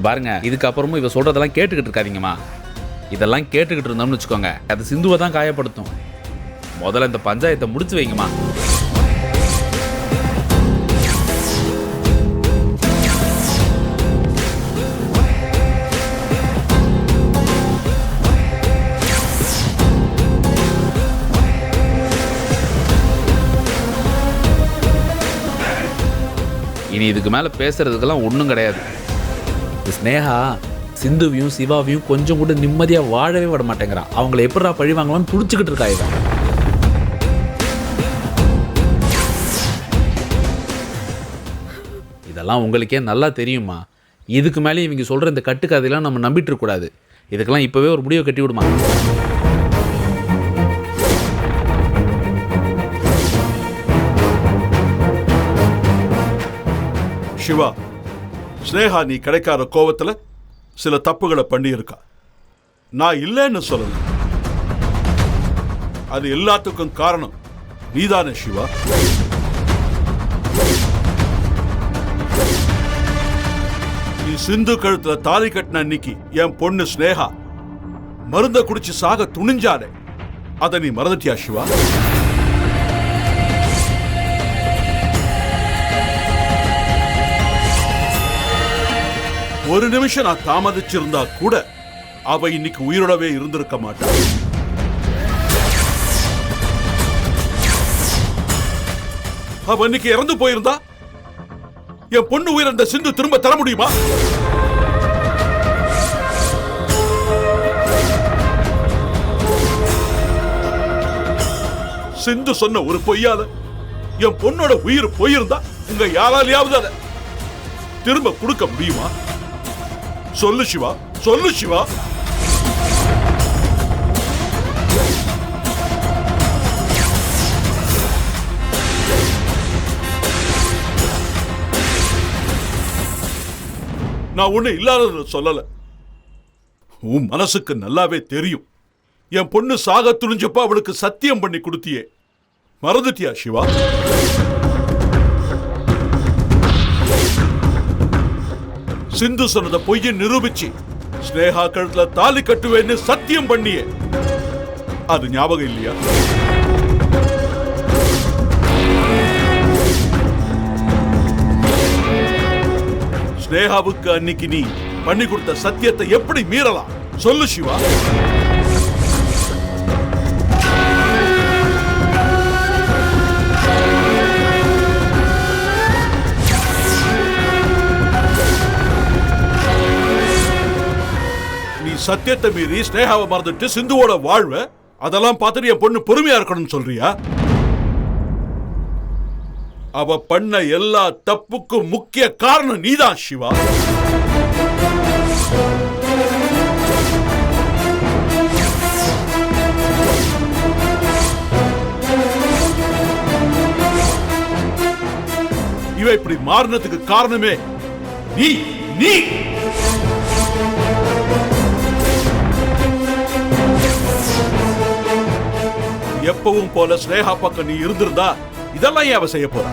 பாருங்க, இதுக்கப்புறமும் இவ சொல்றதெல்லாம் கேட்டுக்கிட்டு இருக்காதீங்கம்மா. இதெல்லாம் கேட்டுக்கிட்டு இருந்தோம்னு வச்சுக்கோங்க, அது சிந்துவை தான் காயப்படுத்தும். முதல்ல இந்த பஞ்சாயத்தை முடிச்சு வைங்கம்மா. இனி இதுக்கு மேல பேசுறதுக்கெல்லாம் ஒன்றும் கிடையாது. ஸ்னேகா சிந்துவையும் சிவாவையும் கொஞ்சம் கூட நிம்மதியா வாழவே விட மாட்டேங்கிறான். அவங்களை எப்படா பழி வாங்கலாம்னு துடிச்சுக்கிட்டு இருக்கா இவன். இதெல்லாம் உங்களுக்கே நல்லா தெரியுமா? இதுக்கு மேலே இவங்க சொல்ற இந்த கட்டுக்கதையெல்லாம் நம்ம நம்பிட்டு இருக்க கூடாது. இதுக்கெல்லாம் இப்பவே ஒரு முடிவை கட்டி விடுமா. சிவா, ஸ்னேகா நீ கிடைக்காத கோவத்துல சில தப்புகளை பண்ணி இருக்கா. நான் இல்லைன்னு சொல்லல. அது எல்லாத்துக்கும் காரணம் நீதானே சிவா. நீ சிந்து கழுத்துல தாலி கட்டின அன்னைக்கு என் பொண்ணு ஸ்னேகா மருந்த குடிச்சு சாக துணிஞ்சாலே அதை நீ மறந்துட்டியா சிவா? ஒரு நிமிஷம் நான் தாமதிச்சிருந்தா கூட அவ இன்னைக்கு உயிரோடவே இருந்திருக்க மாட்டாள். அவ இன்னைக்கு இறந்து போயிருந்தா என் பொண்ணு உயிரிழந்த சிந்து திரும்ப தர முடியுமா? சிந்து சொன்ன ஒரு பொய்யால என் பொண்ணோட உயிர் போயிருந்தா உங்க யாராலையாவது அதை திரும்ப கொடுக்க முடியுமா? சொல்லு சிவா, சொல்லு சிவா. நான் ஒண்ணு இல்லாதது சொல்லல. உன் மனசுக்கு நல்லாவே தெரியும். என் பொண்ணு சாக துணிஞ்சப்ப அவளுக்கு சத்தியம் பண்ணி கொடுத்தியே, மறந்துட்டியா சிவா? சிந்து சொன்னத பொய்யை நிரூபிச்சு ஸ்னேகா கழுத்துல தாலி கட்டுவேன்னு சத்தியம் பண்ணியே, அது ஞாபகம் இல்லையா? ஸ்னேகாவுக்கு அன்னைக்கு நீ பண்ணி கொடுத்த சத்தியத்தை எப்படி மீறலாம்? சொல்லு சிவா. சத்தியத்தை மீறி ஸ்னேகாவை மறந்துட்டு சிந்துவோட வாழ்வ அதெல்லாம் பார்த்துட்டு என் பொண்ணு பொறுமையா இருக்கணும்னு சொல்றியா? அவ பண்ண எல்லா தப்புக்கும் முக்கிய காரணம் நீதான் சிவா. இவ இப்படி மாறினதுக்கு காரணமே நீ நீ எப்பவும் போல ஸ்னேகா பக்கம் நீ இருந்திருந்தா இதெல்லாம் ஏன் அவ செய்ய போறா?